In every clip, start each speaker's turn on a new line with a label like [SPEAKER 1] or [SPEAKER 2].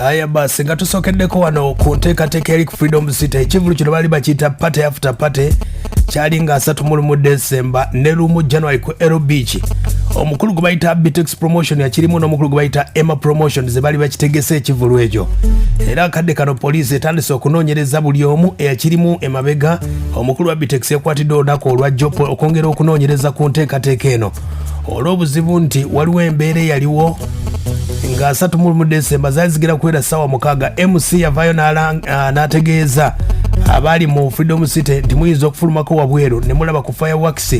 [SPEAKER 1] Aya basi nga tusokeddeko wano ku nteekateeka eri ku Freedom City ekivulu kino baali bakiyita party after party kyali nga 31 December ne 1 January ku Ero Beach. Omukulu gwe bayita ABITEX promotion yakirimu n'omukulu gwe bayita Emma promotion ze baali bakitegese ekivulu ekyo. Era kadde kano poliisi etandise okunoonyereza buli omu eyakirimu emabega. Omukulu wa ABITEX yakwatiddwa olunaku olwajjo okwongera okunoonyereza ku nteekateeka eno olw'obuzibu nti waliwo embeera eyaliwo nga 31 December zaali zigera kwera ssaawa 6. MC yavaayo n'ategeeza abali mu Freedom City nti muyinza okufulumako wabweru ne mulaba ku fireworks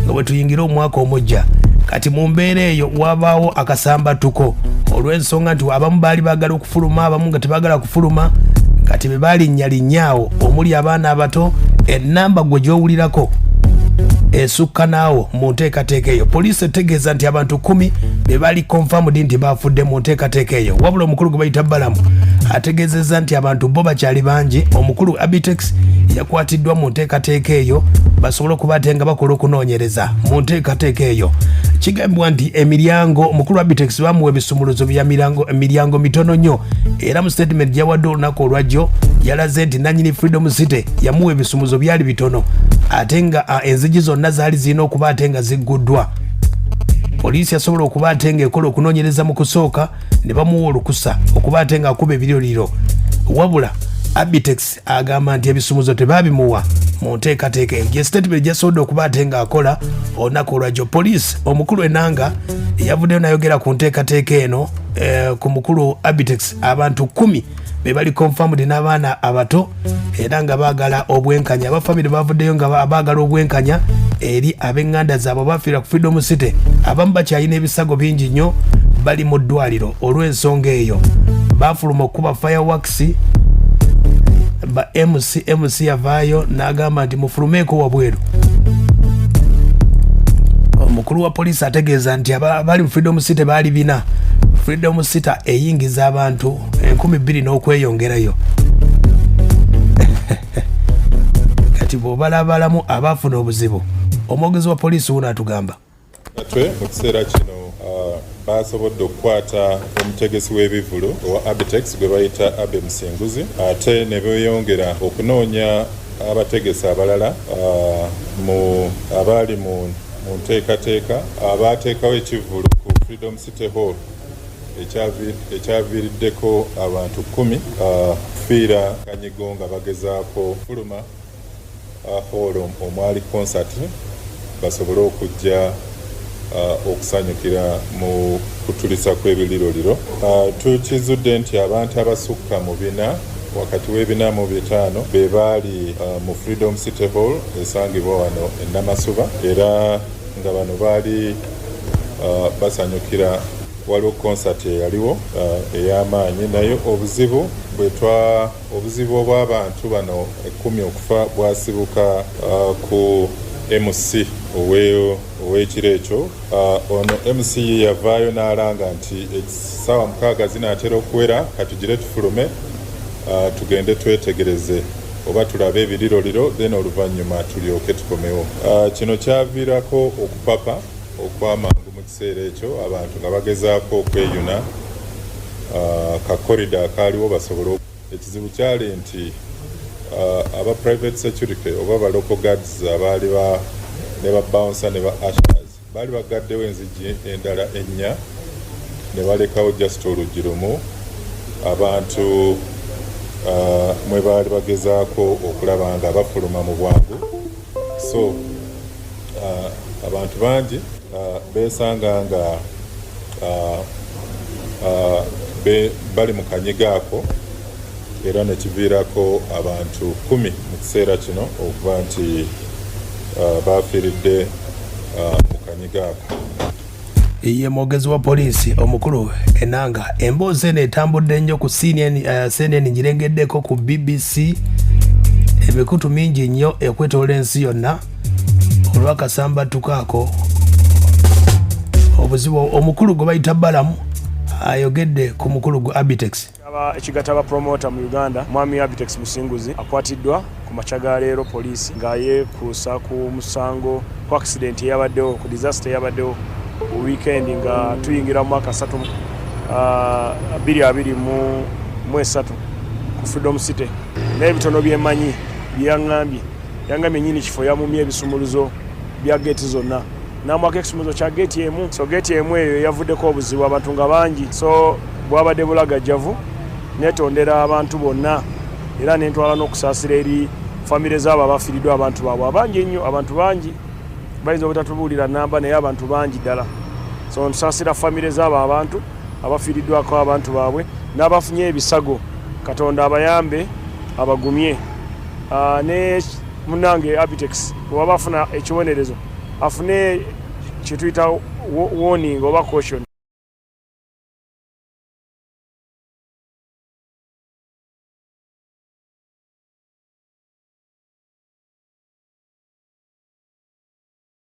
[SPEAKER 1] nga bwe tuyingira omwaka omujja. Kati mu mbeera eyo wabaawo akasambatuko olw'ensonga nti abamu baali baagala okufuluma, abamu nga tebaagala kufuluma. Kati be baalinnyalinnyaawo omuli abaana abato, ennamba gwe gy'owulirako esukka naawo mu nteekateeka eyo. Poliisi etegeeza nti abantu 10 be baali confirmed nti baafudde mu nteekateeka eyo, wabula omukulu gwe bayita Balamu ategeezezza nti abantu bo bakyali bangi. Omukulu ABITEX yakwatiddwa mu nteekateeka eyo basobole okuba ate nga bakola okunoonyereza mu nteekateeka eyo. Kigambibwa nti emiryango, omukulu ABITEX bamuwa ebisumuluzo bya emiryango mitono nnyo, era mu statement gyawadde olunaku olwajjo yalaze nti nannyini Freedom City yamuwa ebisumuluzo byali bitono ate nga enzigi zonna zaali zirina okuba ate nga zigguddwa. Poliisi yasobola okuba ate nga ekola okunoonyereza mu kusooka ne bamuwa olukusa okuba ate nga akuba ebiryoliro, wabula ABITEX agamba nti ebisumuzo tebaabimuwa mu nteekateeka eyo. Gye statement gyasobodde okuba ate nga akola olunaku olwajjo. Poliisi omukulu Enanga yavuddeyo nayogera ku nteekateeka eno ku mukulu ABITEX abantu 10 be bali confirmed n'abaana abato era nga baagala obwenkanya. Abafamily bavuddeyo nga baagala obwenkanya eri ab'eŋŋanda zaabwe bafiira ku Freedom City. Abamu bakyalina ebisago bingi nnyo, bali mu ddwaliro olw'ensonga eyo. Baafuluma okuba fireworks, ba MC yavaayo n'agamba nti mufulumeeko wabweru. Omukulu wa poliisi ategeeza nti abali mu Freedom City baali 4. Freedom City eyingiza abantu 20,000 n'okweyongerayo. Kati bw'obalabalamu abaafuna obuzibu, omwogezi wa poliisi wuno atugamba.
[SPEAKER 2] Mu kiseera kino basobodde okukwata omutegesi w'ebivulu owa ABITEX gwe bayita Abe Musinguzi, ate ne beeyongera okunoonya abategesi abalala abaali mu nteekateeka abaateekawo ekivulu ku Freedom City Hall ekyaviiriddeko abantu 10 kufiira kanyigo nga bagezaako fuluma hall omwali concert basobole okujja okusanyukira mu kutulisa kw'ebiriroliro. Tukizudde nti abantu abasukka mu 4 wakati w'ebina mu 5 be baali mu Freedom City Hall esangibwa wano e Namasuba, era nga bano baali basanyukira waliwo concert eyaliwo ey'amaanyi. Naye obuzibu obw'abantu bano 10 okufa bwasibuka ku MC ow'ekiro ekyo. Ono MC yavaayo n'alanga nti essaawa 6 zinaatera okuwera katugire tufulume tugende twetegereze oba tulabe ebiriroliro then oluvannyuma tulyoke tukomewo. Kino kyaviirako okupapa okw'amangu mu kiseera ekyo, abantu nga bagezaako okweyuna ka corridor akaaliwo basobole. Ekizibu kyali nti aba private security oba ba local guards abaali ne ba bouncer ne ba ushers baali bagaddewo enzigi endala 4 ne balekawo just oluggi lumu. Abantu mwe baali bagezaako okulaba nga bafuluma mu bwangu, so abantu bangi beesanga nga bali mu kanyiga ako, era ne kiviirako abantu 10 mu kiseera kino okuba nti bafiiridde mu kanyiga ako.
[SPEAKER 1] Ye mwogezi wa poliisi omukulu Enanga. Emboozi eno etambudde nnyo ku CNN ngirengeddeko ku BBC, emikutu mingi nnyo ekwetoola ensi yonna olw'akasambatuko ako obuzibu. Omukulu gwe bayita Balamu ayogedde ku mukulu gwa ABITEX.
[SPEAKER 3] Ekigatta ba promoter mu Uganda mwami ABITEX Musinguzi akwatiddwa ku makyaga leero poliisi nga yeekuusa ku musango ku accident eyabaddewo, ku disaster eyabaddewo weekend nga tuyingira mu mwaka 2020 23 ku Freedom City n'ebitono byemanyi byangambye nyini kifo yamumye ebisumuluzo bya gate zonna namwako ekisumuluzo kya gate emu so gate emu eyo yavuddeko obuzibu abantu nga bangi so bwabadde bulagajjavu netondera abantu bonna era nentwala n'okusaasira eri famire z'abo abafiiriddwa abantu baabwe abangi ennyo abantu bangi bayinza obutatubuulira namba naye abantu bangi ddala so nsaasira famire z'abo abantu abafiiriddwako abantu baabwe n'abafunye ebisago Katonda abayambe abagumye ne munange ABITEX wabafuna ekibonerezo afune kituyita warning oba caution